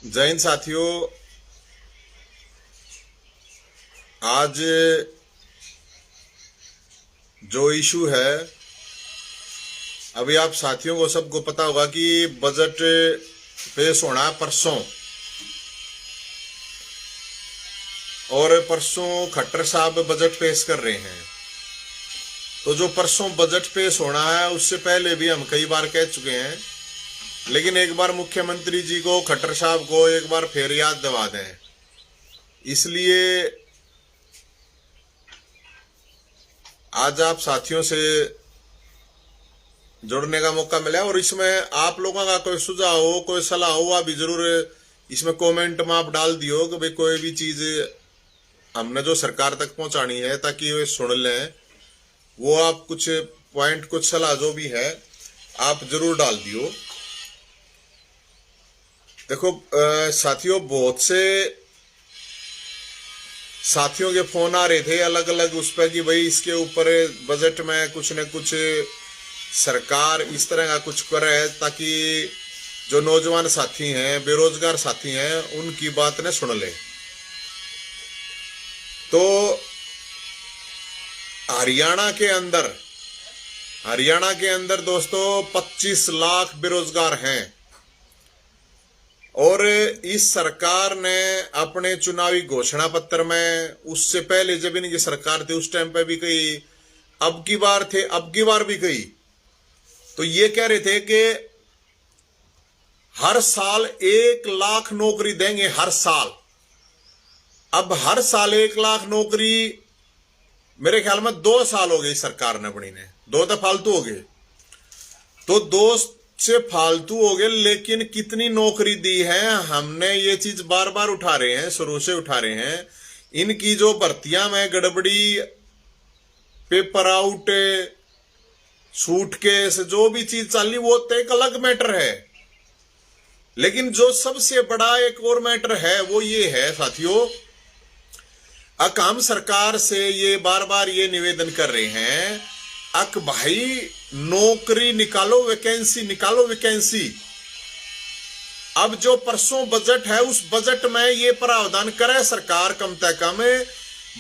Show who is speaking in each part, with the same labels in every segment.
Speaker 1: जय हिंद साथियों। आज जो इशू है, अभी आप साथियों को सबको पता होगा कि बजट पेश होना परसों, और परसों खट्टर साहब बजट पेश कर रहे हैं। तो जो परसों बजट पेश होना है उससे पहले भी हम कई बार कह चुके हैं, लेकिन एक बार मुख्यमंत्री जी को, खट्टर साहब को एक बार फिर याद दिला दें। इसलिए आज आप साथियों से जुड़ने का मौका मिला, और इसमें आप लोगों का कोई सुझाव हो, कोई सलाह हो, आप भी जरूर इसमें कमेंट में आप डाल दियो कि भाई कोई भी चीज हमने जो सरकार तक पहुंचानी है ताकि वे सुन लें। वो आप कुछ पॉइंट, कुछ सलाह जो भी है आप जरूर डाल दियो। देखो साथियों, बहुत से साथियों के फोन आ रहे थे अलग अलग उस पर कि भाई इसके ऊपर बजट में कुछ न कुछ सरकार इस तरह का कुछ करे ताकि जो नौजवान साथी हैं, बेरोजगार साथी हैं, उनकी बात न सुन ले। तो हरियाणा के अंदर दोस्तों 25 लाख बेरोजगार हैं, और इस सरकार ने अपने चुनावी घोषणा पत्र में, उससे पहले जब इनकी सरकार थी उस टाइम पे भी कही, अब की बार भी कही, तो ये कह रहे थे कि हर साल 1 लाख नौकरी देंगे, हर साल। अब हर साल 1 लाख नौकरी मेरे ख्याल में 2 साल हो गई सरकार ने बनी ने, 2 तो फालतू हो गए, तो 2 से फालतू हो गए। लेकिन कितनी नौकरी दी है, हमने ये चीज बार बार उठा रहे हैं, शुरू से उठा रहे हैं। इनकी जो भर्तियां में गड़बड़ी, पेपर आउट, सूटकेस, जो भी चीज चली वो तो एक अलग मैटर है। लेकिन जो सबसे बड़ा एक और मैटर है वो ये है साथियों, हम सरकार से ये बार बार ये निवेदन कर रहे हैं, भाई नौकरी निकालो, वैकेंसी निकालो, वैकेंसी। अब जो परसों बजट है उस बजट में ये प्रावधान करे सरकार, कम से कम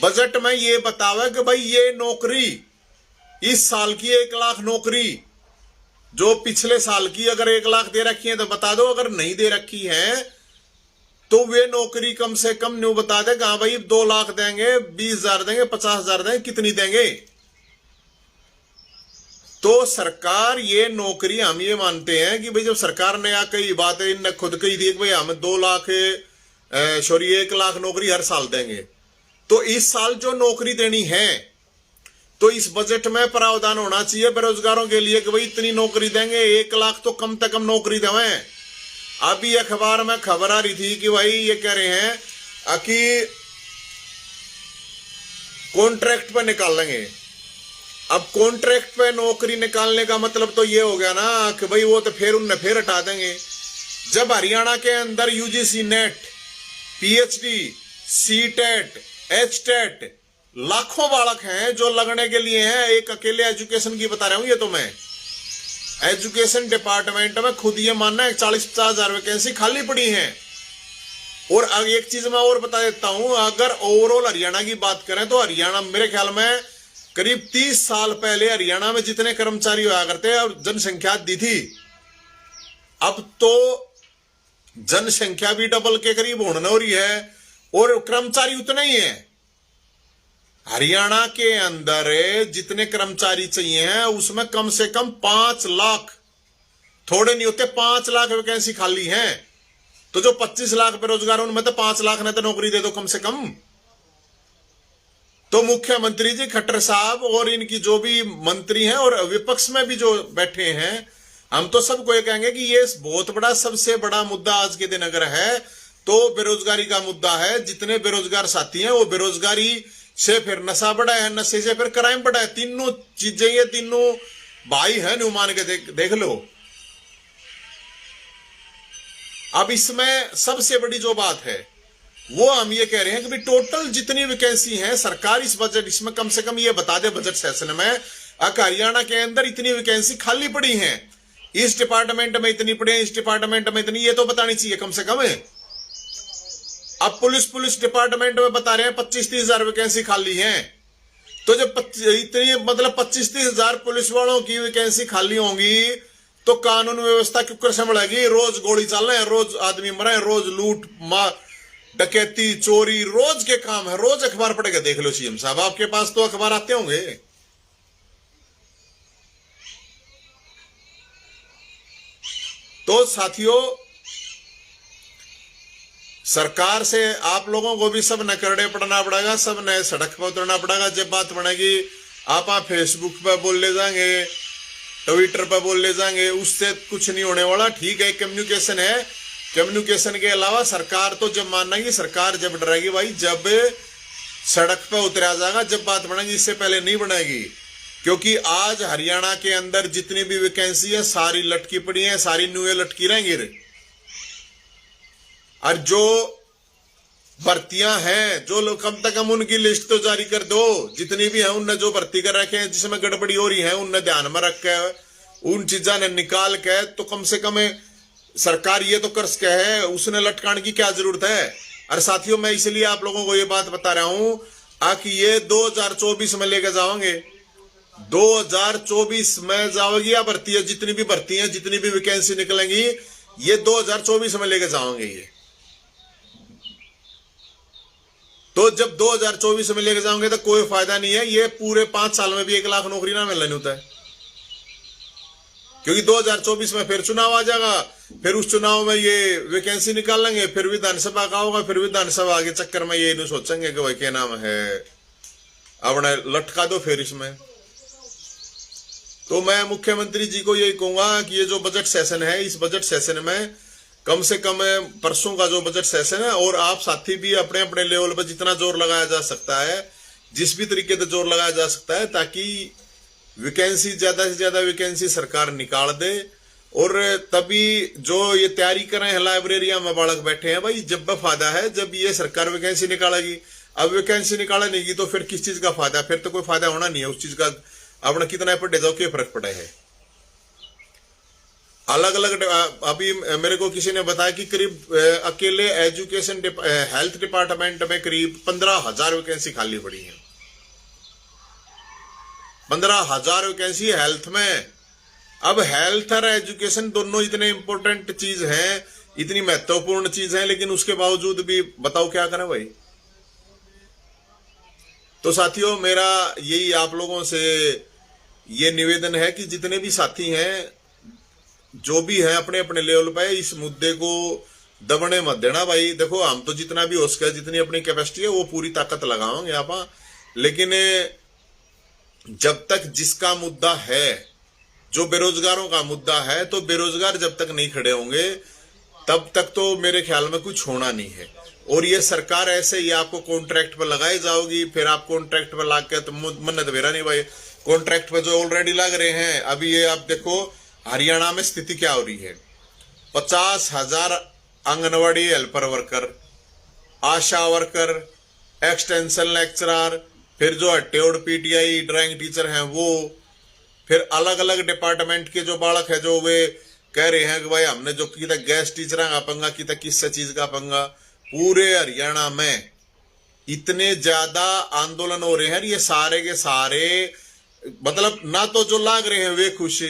Speaker 1: बजट में ये बतावे कि भाई ये नौकरी इस साल की 1 लाख नौकरी, जो पिछले साल की अगर 1 लाख दे रखी है तो बता दो, अगर नहीं दे रखी है तो वे नौकरी कम से कम न्यू बता दे। हाँ भाई 2 लाख देंगे, 20,000 देंगे, 50,000 देंगे, कितनी देंगे। तो सरकार ये नौकरी, हम ये मानते हैं कि भाई जब सरकार ने यहाँ कई बातें इनने खुद कही थी कि भाई हम 2 लाख 1 लाख नौकरी हर साल देंगे, तो इस साल जो नौकरी देनी है तो इस बजट में प्रावधान होना चाहिए बेरोजगारों के लिए कि भाई इतनी नौकरी देंगे, 1 लाख तो कम से कम नौकरी देवें। अभी अखबार में खबर आ रही थी कि भाई ये कह रहे हैं कि कॉन्ट्रैक्ट पे निकाल लेंगे। अब कॉन्ट्रैक्ट पे नौकरी निकालने का मतलब तो ये हो गया ना कि भाई वो तो फिर उन्हें फिर हटा देंगे। जब हरियाणा के अंदर UGC net, PhD, CTET, HTET, लाखों बालक हैं जो लगने के लिए हैं। एक अकेले एजुकेशन की बता रहा हूं, ये तो मैं एजुकेशन डिपार्टमेंट में खुद ये मानना है 40-50 हजार वैकेंसी खाली पड़ी हैं। और एक चीज मैं और बता देता हूं, अगर ओवरऑल हरियाणा की बात करें तो हरियाणा मेरे ख्याल में करीब 30 साल पहले हरियाणा में जितने कर्मचारी हुआ करते और जनसंख्या दी थी, अब तो जनसंख्या भी डबल के करीब होने हो रही है और कर्मचारी उतने ही हैं। हरियाणा के अंदर जितने कर्मचारी चाहिए हैं उसमें कम से कम 5 लाख, थोड़े नहीं होते, 5 लाख वैकेंसी खाली हैं। तो जो 25 लाख बेरोजगार उनमें तो 5 लाख ने तो नौकरी दे दो कम से कम। तो मुख्यमंत्री जी, खट्टर साहब और इनकी जो भी मंत्री हैं और विपक्ष में भी जो बैठे हैं, हम तो सबको ये कहेंगे कि ये बहुत बड़ा, सबसे बड़ा मुद्दा आज के दिन अगर है तो बेरोजगारी का मुद्दा है। जितने बेरोजगार साथी हैं वो बेरोजगारी से फिर नशा बढ़ा है, नशे से फिर क्राइम बढ़ा है। तीनों चीजें, ये तीनों भाई है, न्यू मान के देख लो। अब इसमें सबसे बड़ी जो बात है वो हम ये कह रहे हैं कि भाई टोटल जितनी वैकेंसी है सरकार इस बजट, इसमें कम से कम ये बता दे बजट सेशन में, हरियाणा के अंदर इतनी वैकेंसी खाली पड़ी हैं, इस डिपार्टमेंट में इतनी पड़ी है, इस डिपार्टमेंट में इतनी, ये तो बतानी चाहिए कम से कम। अब पुलिस डिपार्टमेंट में बता रहे हैं 25-30 हजार वैकेंसी खाली हैं। तो जब इतनी मतलब 25-30 हजार पुलिस वालों की वैकेंसी खाली होंगी तो कानून व्यवस्था क्यों कर संभलेगी? रोज गोली चल रहे हैं, रोज आदमी मरे, रोज लूट मार डकैती चोरी रोज के काम है। रोज अखबार पढ़ेगा, देख लो सीएम साहब, आपके पास तो अखबार आते होंगे। तो साथियों, सरकार से आप लोगों को भी सब न करड़े पड़ना पड़ेगा, सब न सड़क पर उतरना पड़ेगा। जब बात बनेगी आप फेसबुक पर बोल ले जाएंगे, ट्विटर पर बोल ले जाएंगे, उससे कुछ नहीं होने वाला। ठीक है, कम्युनिकेशन है, कम्युनिकेशन के अलावा सरकार तो जब मानेगी, सरकार जब डरेगी भाई, जब सड़क पर उतरा जाएगा, जब बात बनेगी, इससे पहले नहीं बनेगी। क्योंकि आज हरियाणा के अंदर जितनी भी वैकेंसी है सारी लटकी पड़ी है, सारी नुए लटकी रहेंगी। और जो भर्तियां हैं, जो लोग, कम से कम उनकी लिस्ट तो जारी कर दो। जितनी भी है उनने जो भर्ती कर रखे हैं, जिसमें गड़बड़ी हो रही है, उनने ध्यान में रख के उन चीजा ने निकाल के, तो कम से कम सरकार ये तो कर सके है, उसने लटकाने की क्या जरूरत है। और साथियों, मैं इसलिए आप लोगों को ये बात बता रहा हूं कि ये 2024 में लेके जाओगे, 2024 में जाओगी या भर्ती है, जितनी भी भर्ती है, जितनी भी वैकेंसी निकलेंगी, ये 2024 में लेके जाओगे। ये तो जब 2024 में लेके जाओगे तो कोई फायदा नहीं है। ये पूरे 5 साल में भी 1 लाख नौकरी ना मिलने होता है, क्योंकि 2024 में फिर चुनाव आ जाएगा, फिर उस चुनाव में ये वैकेंसी निकाल लेंगे, फिर विधानसभा का होगा, फिर विधानसभा के चक्कर में ये नहीं सोचेंगे कि भाई क्या नाम है, अपने लटका दो फिर इसमें। तो मैं मुख्यमंत्री जी को यही कहूंगा कि ये जो बजट सेशन है, इस बजट सेशन में कम से कम परसों का जो बजट सेशन है, और आप साथी भी अपने अपने लेवल पर जितना जोर लगाया जा सकता है, जिस भी तरीके से जोर लगाया जा सकता है, ताकि वैकेंसी ज्यादा से ज्यादा वैकेंसी सरकार निकाल दे। और तभी जो ये तैयारी कर रहे हैं लाइब्रेरिया में बालक बैठे हैं भाई, जब फायदा है जब ये सरकार वैकेंसी निकालेगी। अब वैकेंसी निकालेगी तो फिर किस चीज का फायदा? फिर तो कोई फायदा होना नहीं है उस चीज का। अपना कितना पढ़े जाओ, क्या फर्क पड़ा है? अलग अलग अभी मेरे को किसी ने बताया कि करीब अकेले एजुकेशन हेल्थ डिपार्टमेंट में करीब 15,000 वैकेंसी खाली पड़ी है। 15,000 वैकेंसी हेल्थ में। अब हेल्थ और एजुकेशन दोनों इतने इंपॉर्टेंट चीज हैं, इतनी महत्वपूर्ण चीज है, लेकिन उसके बावजूद भी बताओ क्या करें भाई। तो साथियों, मेरा यही आप लोगों से ये निवेदन है कि जितने भी साथी हैं, जो भी है, अपने अपने लेवल पे इस मुद्दे को दबने मत देना भाई। देखो, हम तो जितना भी हो सके, जितनी अपनी कैपेसिटी है, वो पूरी ताकत लगाओगे आप, लेकिन जब तक जिसका मुद्दा है, जो बेरोजगारों का मुद्दा है, तो बेरोजगार जब तक नहीं खड़े होंगे तब तक तो मेरे ख्याल में कुछ होना नहीं है। और ये सरकार ऐसे ही आपको कॉन्ट्रैक्ट पर लगाई जाओगी, फिर आप कॉन्ट्रैक्ट पर लाग के तो मन्नत बेरा नहीं भाई। कॉन्ट्रैक्ट पर जो ऑलरेडी लग रहे हैं, अभी ये आप देखो हरियाणा में स्थिति क्या हो रही है। 50,000 आंगनवाड़ी हेल्पर वर्कर, आशा वर्कर, एक्सटेंशन लेक्चरर, फिर जो हट्टेड़ पीटीआई ड्राइंग टीचर हैं वो, फिर अलग अलग डिपार्टमेंट के जो बालक है, जो वे कह रहे हैं कि भाई हमने जो की था गैस टीचर का पंगा, की था किस चीज का पंगा। पूरे हरियाणा में इतने ज्यादा आंदोलन हो रहे हैं, ये सारे के सारे मतलब ना तो जो लाग रहे हैं वे खुश,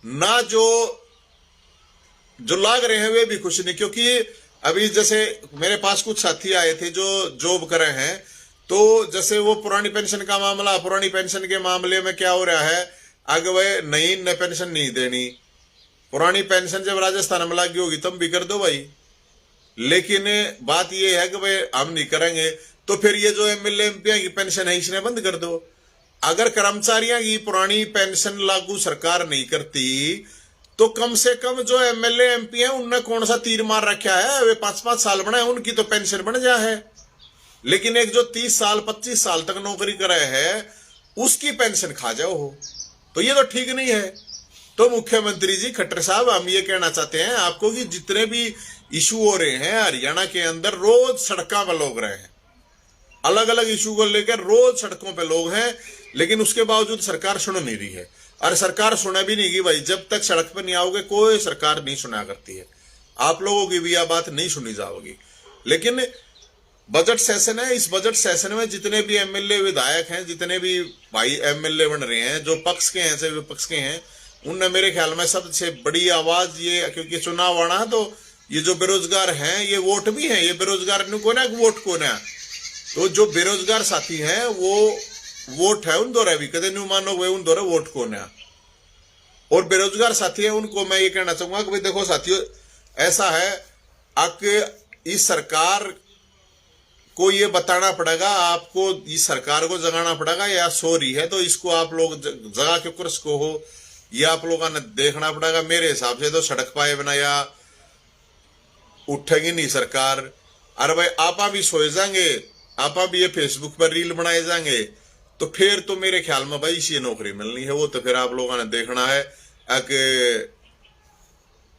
Speaker 1: ना जो लाग रहे हैं वे भी खुश नहीं। क्योंकि अभी जैसे मेरे पास कुछ साथी आए थे जो जॉब कर रहे हैं, तो जैसे वो पुरानी पेंशन का मामला, पुरानी पेंशन के मामले में क्या हो रहा है, आगे वह नई पेंशन नहीं देनी। पुरानी पेंशन जब राजस्थान में लगी होगी तब भी कर दो भाई, लेकिन बात यह है कि भाई हम नहीं करेंगे, तो फिर ये जो एमएलए एमपी की पेंशन है इसने बंद कर दो। अगर कर्मचारियों की पुरानी पेंशन लागू सरकार नहीं करती, तो कम से कम जो एमएलए एमपी है उनने कौन सा तीर मार रखा है, वे 5-5 साल बनाए, उनकी तो पेंशन बन जा है। लेकिन एक जो 30 साल 25 साल तक नौकरी कर रहे हैं, उसकी पेंशन खा जाओ हो, तो ये तो ठीक नहीं है। तो मुख्यमंत्री जी खट्टर साहब, हम ये कहना चाहते हैं आपको कि जितने भी इशू हो रहे हैं हरियाणा के अंदर, रोज सड़कों पर लोग रहे हैं, अलग अलग इशू को लेकर रोज सड़कों पे लोग हैं, लेकिन उसके बावजूद सरकार सुन नहीं रही है। और सरकार सुना भी नहीं की भाई, जब तक सड़क पर नहीं आओगे कोई सरकार नहीं सुना करती है। आप लोगों की भी यह बात नहीं सुनी जाओगी। लेकिन बजट सेशन है। इस बजट सेशन में जितने भी एमएलए विधायक हैं, जितने भी भाई एमएलए बन रहे हैं, जो पक्ष के हैं चाहे विपक्ष के हैं, उनने मेरे ख्याल में सबसे बड़ी आवाज ये, क्योंकि चुनाव आना है तो ये जो बेरोजगार हैं ये वोट भी हैं, ये बेरोजगार को ना वोट को ना, तो जो बेरोजगार साथी हैं वो वोट है उन दौरा भी कदे नहीं मानो वे उन दौरा वोट को ना। और बेरोजगार साथी है उनको मैं ये कहना चाहूंगा कि भाई देखो साथियों, ऐसा है इस सरकार को ये बताना पड़ेगा, आपको इस सरकार को जगाना पड़ेगा, या सो रही है तो इसको आप लोग जगा के कुर्स को हो, ये आप लोगों ने देखना पड़ेगा। मेरे हिसाब से तो सड़क पाए बनाया उठेगी नहीं सरकार। अरे भाई आपा भी सोए जाएंगे, आपा भी ये फेसबुक पर रील बनाए जाएंगे, तो फिर तो मेरे ख्याल में भाई इसी नौकरी मिलनी है। वो तो फिर आप लोगों ने देखना है कि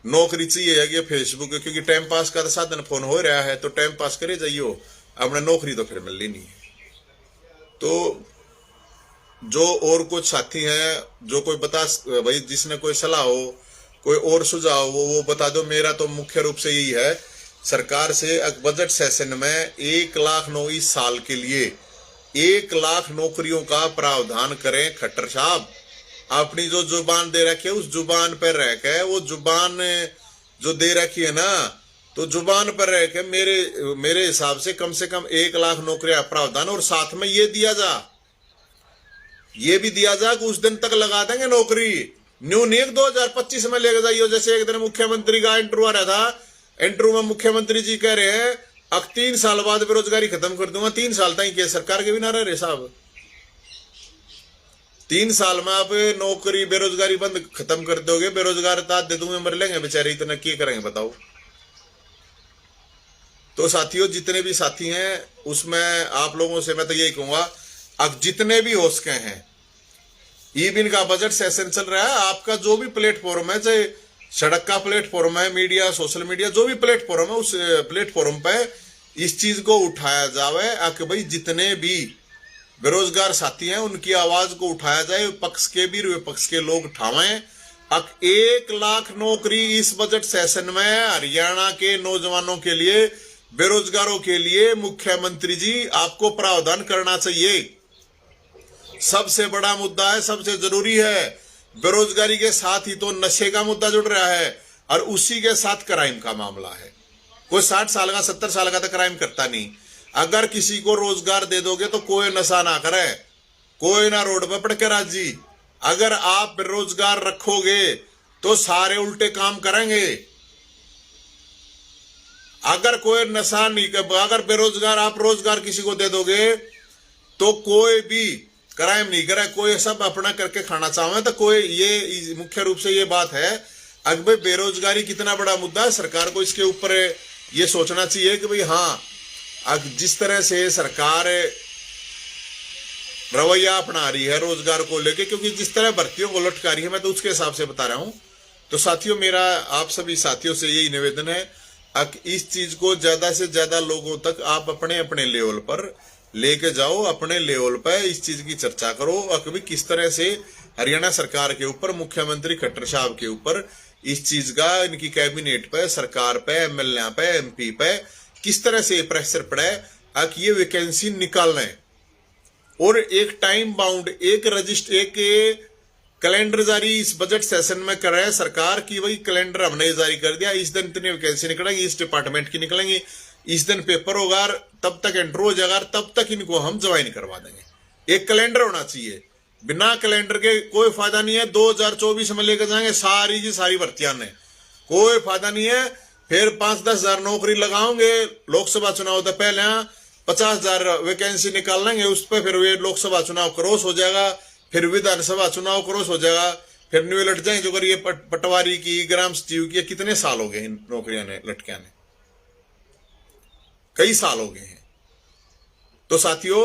Speaker 1: नौकरी चाहिए है कि फेसबुक, क्योंकि टाइम पास का तो साधन फोन हो रहा है, तो टाइम पास करे जाइयो, अपने नौकरी तो फिर मिलनी नहीं है। तो जो और कुछ साथी हैं, जो कोई बता भाई, जिसने कोई सलाह हो, कोई और सुझाव हो, वो बता दो। मेरा तो मुख्य रूप से यही है, सरकार से बजट सेशन में 1 लाख इस साल के लिए 1 लाख नौकरियों का प्रावधान करें। खट्टर साहब अपनी जो जुबान दे रखी है उस जुबान पर रह के, वो जुबान जो दे रखी है ना, तो जुबान पर रह के मेरे हिसाब से कम 1 लाख नौकरियां प्रावधान, और साथ में ये भी दिया जा कि उस दिन तक लगा देंगे नौकरी। न्यू नहीं 2025 में लेके जाइए। जैसे एक दिन मुख्यमंत्री का इंटरव्यू आ रहा था, इंटरव्यू में मुख्यमंत्री जी कह रहे हैं अब 3 साल बाद बेरोजगारी खत्म कर दूंगा। 3 साल तक के सरकार के भी ना रहे साहब, 3 साल में आप नौकरी बेरोजगारी बंद खत्म कर दोगे, बेरोजगार दे दूंगे, मर लेंगे बेचारे, इतना क्या करेंगे बताओ। तो साथियों, जितने भी साथी हैं उसमें आप लोगों से मैं तो यही कहूंगा, अब जितने भी हो सके हैं, ईबिन का बजट सेशन चल रहा है, आपका जो भी प्लेटफॉर्म है, चाहे सड़क का प्लेटफॉर्म है, मीडिया, सोशल मीडिया, जो भी प्लेटफॉर्म है, उस प्लेटफॉर्म पे इस चीज को उठाया जाए कि भाई जितने भी बेरोजगार साथी हैं उनकी आवाज को उठाया जाए, पक्ष के भी विपक्ष के लोग उठावें। अब 1 लाख नौकरी इस बजट सेशन में हरियाणा के नौजवानों के लिए, बेरोजगारों के लिए मुख्यमंत्री जी आपको प्रावधान करना चाहिए। सबसे बड़ा मुद्दा है, सबसे जरूरी है। बेरोजगारी के साथ ही तो नशे का मुद्दा जुड़ रहा है, और उसी के साथ क्राइम का मामला है। कोई 60 साल का 70 साल का तो क्राइम करता नहीं। अगर किसी को रोजगार दे दोगे तो कोई नशा ना करे, कोई ना रोड पर पड़ के राजी। अगर आप बेरोजगार रखोगे तो सारे उल्टे काम करेंगे। अगर कोई नशा नहीं, अगर बेरोजगार आप रोजगार किसी को दे दोगे तो कोई भी क्राइम नहीं करे, कोई सब अपना करके खाना चाहे। तो कोई ये मुख्य रूप से ये बात है, अगर बेरोजगारी कितना बड़ा मुद्दा है, सरकार को इसके ऊपर ये सोचना चाहिए कि भाई हाँ, जिस तरह से सरकार रवैया अपना रही है रोजगार को लेके, क्योंकि जिस तरह भर्तियों को लटका रही है, मैं तो उसके हिसाब से बता रहा हूं। तो साथियों, मेरा आप सभी साथियों से यही निवेदन है, इस चीज को ज्यादा से ज्यादा लोगों तक आप अपने अपने लेवल पर लेके जाओ, अपने लेवल पर इस चीज की चर्चा करो, और किस तरह से हरियाणा सरकार के ऊपर, मुख्यमंत्री खट्टर साहब के ऊपर इस चीज का, इनकी कैबिनेट पे, सरकार पे, एमएलए पे, एमपी पे किस तरह से प्रेशर पड़े कि ये वैकेंसी निकाल लें, और एक टाइम बाउंड, एक रजिस्टर, एक कैलेंडर जारी इस बजट सेशन में कर रहे हैं सरकार की। वही कैलेंडर हमने जारी कर दिया, इस दिन इतनी वैकेंसी निकलेंगी, इस डिपार्टमेंट की निकलेंगी, इस दिन पेपर होगा, तब तक एंट्रो हो जाएगा, तब तक इनको हम ज्वाइन करवा देंगे। एक कैलेंडर होना चाहिए, बिना कैलेंडर के कोई फायदा नहीं है। 2024 में लेकर जाएंगे सारी जी सारी भर्तियां ने, कोई फायदा नहीं है। फिर 5-10 हजार नौकरी लगाओगे, लोकसभा चुनाव तो पहले 50,000 वैकेंसी निकाल लेंगे, उस पर फिर वे लोकसभा चुनाव क्रॉस हो जाएगा, फिर विधानसभा चुनाव क्रॉस हो जाएगा, फिर न्यू लट जाएंगे। जो अगर ये पटवारी की, ग्राम सचिव की, कितने साल हो गए इन नौकरियां ने लटकियां ने, कई साल हो गए हैं। तो साथियों,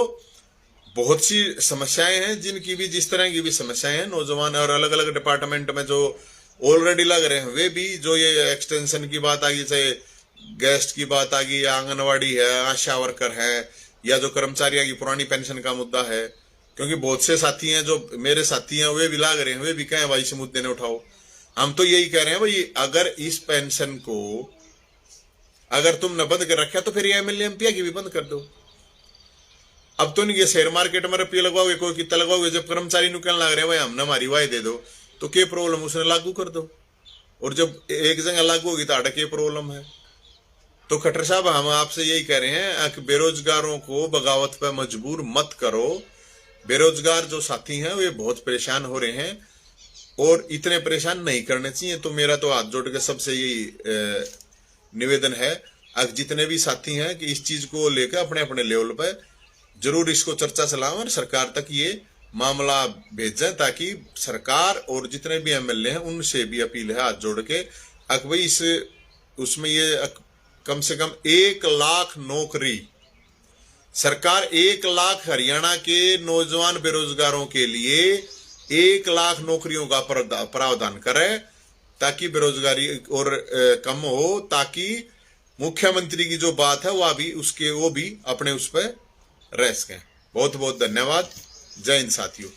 Speaker 1: बहुत सी समस्याएं हैं, जिनकी भी जिस तरह की भी समस्याएं हैं, नौजवान और अलग अलग डिपार्टमेंट में जो ऑलरेडी लग रहे हैं वे भी, जो ये एक्सटेंशन की बात आ गई, चाहे गेस्ट की बात आ गई, या आंगनवाड़ी है, आशा वर्कर है, या जो कर्मचारियों की पुरानी पेंशन का मुद्दा है, क्योंकि बहुत से साथी हैं जो मेरे साथी हैं वे भी लाग रहे हैं, वे भी कहें भाई इस मुद्दे ने उठाओ। हम तो यही कह रहे हैं भाई, अगर इस पेंशन को अगर तुमने बंद कर रखा तो फिर ये एमएलए एमपी की भी बंद कर दो। अब तो नहीं ये शेयर मार्केट में रुपये लगवाओगे, कोई कितना लगवाओगे, जब कर्मचारी नु कहने लग रहे भाई हमने हमारी वाय दे दो तो क्या प्रॉब्लम, उसने लागू कर दो। और जब एक जगह लागू होगी तो आटा क्या प्रॉब्लम है। तो खट्टर साहब हम आपसे यही कह रहे हैं कि बेरोजगारों को बगावत पर मजबूर मत करो। बेरोजगार जो साथी हैं वे बहुत परेशान हो रहे हैं और इतने परेशान नहीं करने चाहिए। तो मेरा तो हाथ जोड़ के सबसे यही निवेदन है कि जितने भी साथी हैं कि इस चीज को लेकर अपने अपने लेवल पर जरूर इसको चर्चा चलाएं और सरकार तक ये मामला भेजें, ताकि सरकार और जितने भी एमएलए हैं उनसे भी अपील है हाथ जोड़ के कि भाई इस उसमें ये कम से कम 1 लाख नौकरी सरकार 1 लाख हरियाणा के नौजवान बेरोजगारों के लिए 1 लाख नौकरियों का प्रावधान करे ताकि बेरोजगारी और कम हो, ताकि मुख्यमंत्री की जो बात है वो भी अपने उस पर रह सकें। बहुत बहुत धन्यवाद। जय हिंद साथियों।